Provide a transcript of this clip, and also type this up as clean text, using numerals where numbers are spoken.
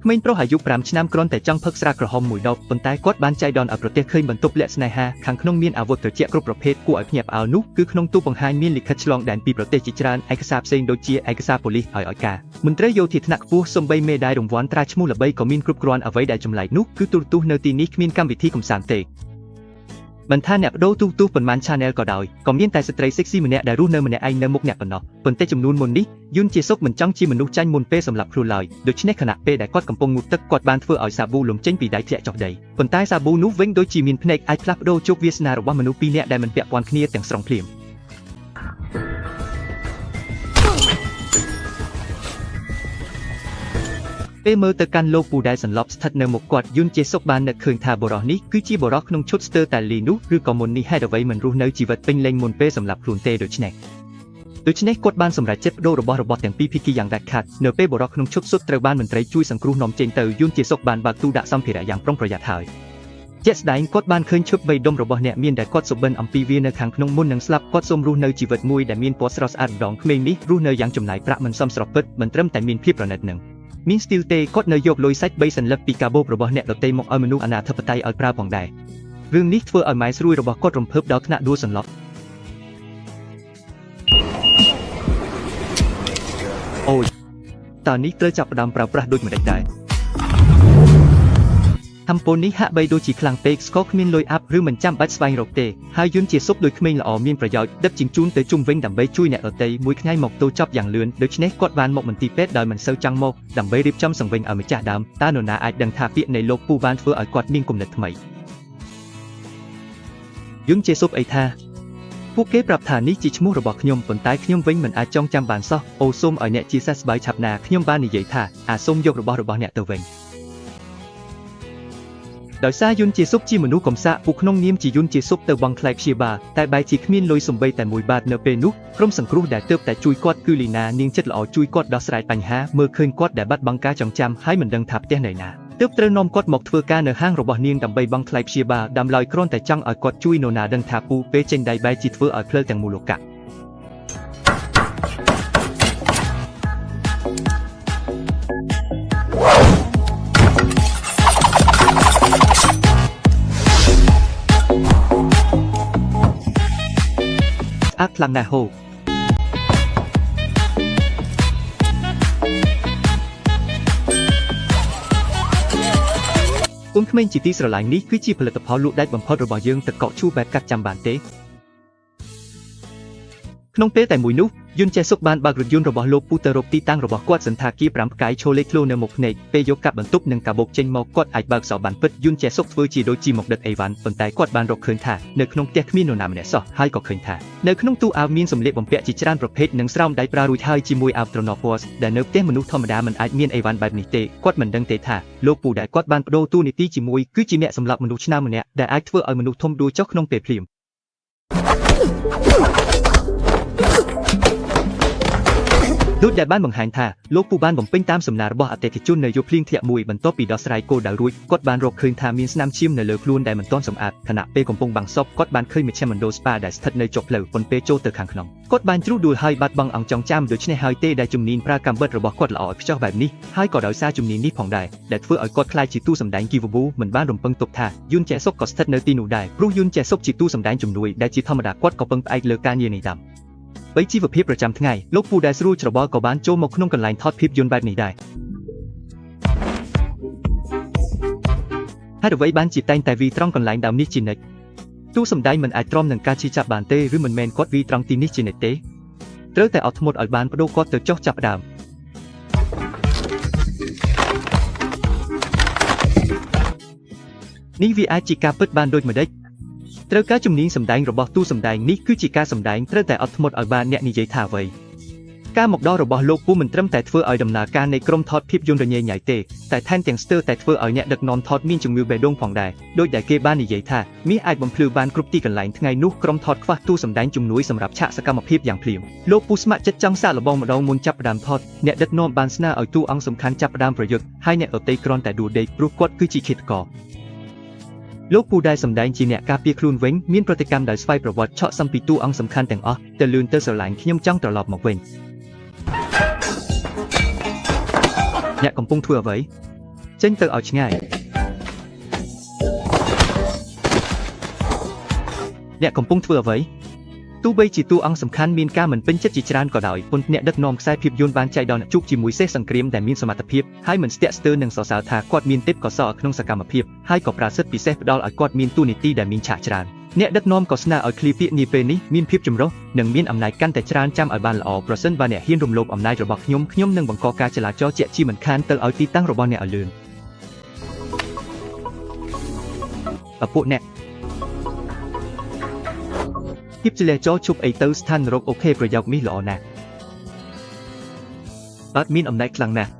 ក្មេងប្រុសអាយុ5ឆ្នាំគ្រាន់តែចង់ផឹកស្រាក្រហមមួយដបប៉ុន្តែគាត់បានចៃដន្យឲ្យប្រទេសឃើញបន្ទប់លាក់ស្នេហាខាងក្នុងមានអាវុធត្រជាក់គ្រប់ប្រភេទគួរឲ្យភ្ញាក់ផ្អើលនោះគឺក្នុងទូបង្ហាញមានលិខិតឆ្លងដែនពីប្រទេសជាច្រើនឯកសារផ្សេងដូចជាឯកសារប៉ូលីសឲ្យការមន្ត្រីយោធាថ្នាក់ខ្ពស់សូម្បីមេដាយរង្វាន់ត្រាឈ្មោះល្បីក៏មានគ្រប់គ្រាន់អ្វីដែលចម្លែកនោះគឺទូរទស្សន៍នៅទីនេះគ្មានកម្មវិធីកម្សាន្តទេមិនថាអ្នកបដូរទូរទស្សន៍ប៉ុន្មាន channel ក៏ដោយក៏មានតែស្ត្រី sexy ម្នាក់ដែលរស់នៅម្នាក់ឯងនៅមុខអ្នកប៉ុណ្ណោះប៉ុន្តែចំនួនមុននេះយុនជាសុកមិនចង់ជាមនុស្សចាញ់មុនពេលសម្រាប់ខ្លួនឡើយដូច្នេះខណៈពេលដែលគាត់កំពុងងូតទឹកគាត់បានធ្វើឲ្យសាប៊ូលំចេញពីដៃធ្លាក់ចុះដីប៉ុន្តែសាប៊ូនោះវិញដូចជាមានភ្នែកអាចផ្លាស់ប្ដូរជោគវាសនារបស់មនុស្សពីរនាក់ដែលមិនពាក់ព័ន្ធគ្នាទាំងស្រុងភ្លាមពេលមើលទៅកាន់លោកពូដែលសន្លប់ស្ថិតនៅមុខគាត់យុនជាសុកបាននឹកឃើញថាបុរសនេះគឺជាបុរសក្នុងឈុតស្ទើរតែលីនោះឬក៏មុននេះហេតុអ្វីមិនរស់នៅជីវិតពេញលេញមុនពេលសម្លាប់ខ្លួនទេដូច្នេះគាត់បានសម្រេចចិត្តបដូររបស់របរទាំងពីរភាគីយ៉ាងដាច់ខាតនៅពេលបុរសក្នុងឈុតសុទ្ធត្រូវបានមន្ត្រីជួយសង្គ្រោះនាំចេញទៅយុនជាសុកបានបើកទូដាក់សម្ភារៈយ៉ាងប្រុងប្រយ័ត្នហើយជាក់ស្ដែងគាត់បានឃើញឈុត3ដុំរបស់អ្នកមានដែលគាត់សុបិនអំពីវានៅខាងក្នុងមុននឹងស្លាប់គាត់សូមរស់នៅជីវិតមួយដែលមានពណ៌ស្រស់ស្អាតម្ដងក្មេងនេះរស់នៅយ៉ាងចំណាយប្រាក់មិនសមស្របពិតមិនត្រឹមតែមានភាពប្រណិតនឹងមានស្ទីលទេគាត់នៅយកលុយសាច់3សន្លឹកពីកាបូបរបស់អ្នកដទៃមកឲ្យមនុស្សអនាធិបតេយ្យឲ្យប្រើផងដែររឿងនេះធ្វើឲ្យម៉ែស្រួយរបស់គាត់រំភើបដល់ថ្នាក់ដួលសន្លប់អូយតើនេះត្រូវចាប់ផ្ដើមប្រើប្រាស់ដូចម្ដេចដែរហាំពូននេះហាក់បីដូចជាខ្លាំងពេកស្គរគ្មានលុយអាប់ឬមិនចាំបាច់ស្វែងរកទេហើយយុនជាសុបដោយក្មេងល្អមានប្រយោជន៍ដឹកជញ្ជូនទៅជុំវិញដើម្បីជួយអ្នកដទៃមួយថ្ងៃមកទៅចប់យ៉ាងលឿនដូច្នេះគាត់បានមកមន្ទីរពេទ្យដោយមិនសូវចង់មកដើម្បីរៀបចំសង្វេងឲ្យម្ចាស់ដើមតើនរណាអាចដឹងថាពាក្យនៃលោកពូបានធ្វើឲ្យគាត់មានគំនិតថ្មីយុនជាសុបអីថាពួកគេប្រាប់ថានេះជាឈ្មោះរបស់ខ្ញុំប៉ុន្តែខ្ញុំវិញមិនអាចចងចាំបានសោះអូសូមឲ្យអ្នកជាសះស្បើយឆាប់ណាខ្ញុំបាននិយាយថាសូមយករបស់អ្នកទៅវិញដោយសារយុនជាសុបជាមនុស្សកំសាកពួកក្នុងនាមជាយុនជាសុបទៅបង់ថ្លៃព្យាបាលតែបែរជាគ្មានលុយសំបីតែ1បាតនៅពេលនោះក្រុមសង្គ្រោះដែលទើបតែជួយគាត់គឺលីណានាងចិត្តល្អជួយគាត់ដោះស្រាយបញ្ហាមើលឃើញគាត់ដែលបាត់បង់ការចងចាំហើយមិនដឹងថាផ្ទះនៅណាទើបត្រូវនាំគាត់មកធ្វើការនៅហាងរបស់នាងដើម្បីបង់ថ្លៃព្យាបាលដើមឡើយគ្រាន់តែចង់ឲ្យគាត់ជួយនរណាដឹងថាពូពេលចេញដៃបែរជាធ្វើឲ្យភ្លើទាំងមូលលោកៈអាខ្លាំងណាស់ហូកូនក្មេងជាទីស្រឡាញ់នេះគឺជាផលិតផលលក់ដាច់បំផុតរបស់យើងទឹកកកឈូបែបកាត់ចាំបានទេក្នុងពេលតែមួយនោះយុនចេះសុកបានបើករថយន្តរបស់លោកពូទៅរកទីតាំងរបស់គាត់សន្តាគារ5ផ្កាយឈរលេខធ្លោនៅមុខភ្នែកពេលយកកាប់បន្ទប់និងកាបូបចេញមកគាត់អាចបើកសោបានពិតយុនចេះសុកធ្វើជាដូចជាមកដិតអីវ៉ាន់ប៉ុន្តែគាត់បានរកឃើញថានៅក្នុងផ្ទះគ្មាននរណាម្នាក់សោះហើយក៏ឃើញថានៅក្នុងទូអាវមានសម្លៀកបំពាក់ជាច្រើនប្រភេទនិងស្រោមដៃប្រើរួចហើយជាមួយអាវត្រណោះពណ៌ដែលនៅផ្ទះមនុស្សធម្មតាមិនអាចមានអីវ៉ាន់បែបនេះទេគាត់មិនដឹងទេថាលោកពូដែលគាត់បានបដូរតួនាទីជាមួយគឺជាអ្នកសម្លាប់មនុស្សឆ្នើមម្នាក់ដែលអាចធ្វើឲ្យមនុស្សធំដួលចុះក្នុងពេលភ្លាមដូចដែលបានបង្ហាញថាលោកពូបានបំពេញតាមសំណើរបស់អតិថិជននៅយប់ភ្លៀងធ្លាក់មួយបន្ទាប់ពីដោះស្រាយគោលដៅរួចគាត់បានរកឃើញថាមានស្នាមឈាមនៅលើខ្លួនដែលមិនទាន់សម្អាតខណៈពេលកំពុងបាំងសពគាត់បានឃើញមជ្ឈមណ្ឌលស្ប៉ាដែលស្ថិតនៅចុងផ្លូវប៉ុន្តែចូលទៅខាងក្នុងគាត់បានជ្រុះដួលហើយបាត់បង់អង្គចងចាំដូច្នេះហើយទេដែលជំនាញប្រើកាំបិតរបស់គាត់ល្អឥតខ្ចោះបែបនេះហើយក៏ដោយសារជំនាញនេះផងដែរដែលធ្វើឲ្យគាត់ក្លាយជាតួសម្ដែងគីវប៊ូមិនបានរំពឹងទុកថាយុនចេះសុកក៏ស្ថិតនៅទីនោះដែរព្រោះយុនចេះសុកជាតួសម្ដែងជំនួយដែលជាធម្មតាគាត់ក៏ពឹងផ្អែកលើការងារនេះតាមបីជីវភាពប្រចាំថ្ងៃលោកពូដែលស្រួលច្របល់ក៏បានចូលមកក្នុងកន្លែងថតភាពយន្តបែបនេះដែរហើយអ្វីបានជាតែងតែវីត្រង់កន្លែងដើមនេះជានិច្ចតួសម្ដែងមិនអាចទ្រាំនឹងការជិះចាប់បានទេឬមិនមែនគាត់វីត្រង់ទីនេះជានិច្ចទេត្រូវតែអត់ធ្មត់ឲ្យបានបដូរគាត់ទៅចុះចាប់ដើមនេះវាអាចជាការពិតបានដូចម្ដេចត្រូវការជំនាញសម្ដែងរបស់តួសម្ដែងនេះគឺជាការសម្ដែងត្រូវតែអត់ធ្មត់ឲ្យបានអ្នកនិយាយថាអ្វីការមកដល់របស់លោកពូមិនត្រឹមតែធ្វើឲ្យដំណើរការនៃក្រុមថតភាពយន្តរញ៉េញ៉ៃទេតែថែមទាំងស្ទើរតែធ្វើឲ្យអ្នកដឹកនាំថតមានជំងឺបេះដូងផងដែរដោយដែលគេបាននិយាយថាមាសអាចបំភ្លឺបានគ្រប់ទីកន្លែងថ្ងៃនោះក្រុមថតខ្វះតួសម្ដែងជំនួយសម្រាប់ឆាកសកម្មភាពយ៉ាងភ្លាមលោកពូស្ម័គ្រចិត្តចង់សាកល្បងម្ដងមុនចាប់ផ្ដើមថតអ្នកដឹកនាំបានស្នើឲ្យតួអង្គសំខាន់ចាប់ផ្ដើមប្រយុទ្ធហើយអ្នកដទៃគ្រាន់តែដួលដេកព្រោះគាត់គឺជាឃាតករលោកពូដែលសម្ដែងជាអ្នកការពារខ្លួនវិញមានប្រតិកម្មដោយស្វ័យប្រវត្តិឆក់សំពីតួអង្គសំខាន់ទាំងអស់ទៅលឿនទៅស្រឡាញ់ខ្ញុំចង់ត្រឡប់មកវិញអ្នកកំពុងធ្វើអ្វី ចេញទៅឲ្យឆ្ងាយអ្នកកំពុងធ្វើអ្វីទោះបីជាតួអង្គសំខាន់មានការមិនពេញចិត្តជាច្រើនក៏ដោយប៉ុន្តែអ្នកដឹកនាំខ្សែភាពយន្តបានចែកដល់អ្នកជួបជាមួយសេះសង្គ្រាមដែលមានសមត្ថភាពហើយមិនស្ទាក់ស្ទើរនឹងសរសើរថាគាត់មានទេពកោសល្យក្នុងសកម្មភាពហើយក៏ប្រាសិទ្ធពិសេសផ្ដល់ឲ្យគាត់មានតួនាទីដែលមានឆាកច្រើនអ្នកដឹកនាំក៏ស្នើឲ្យឃ្លាពាក្យនាពេលនេះមានភាពចម្រុះនិងមានអំណាចកាន់តែច្រើនចាំឲ្យបានល្អប្រសិនបើអ្នកហ៊ានរំលោភអំណាចរបស់ខ្ញុំនឹងបង្កការចលាចលជាក់ជាមិនខានទៅឲ្យទីតាំងរបស់អ្នកឲ្យលឿនពួកអ្នកភាពចលាចលជប់អីទៅស្ថាននរកអូខេប្រយោគនេះល្អណាស់បាទមានអំណាចខ្លាំងណាស់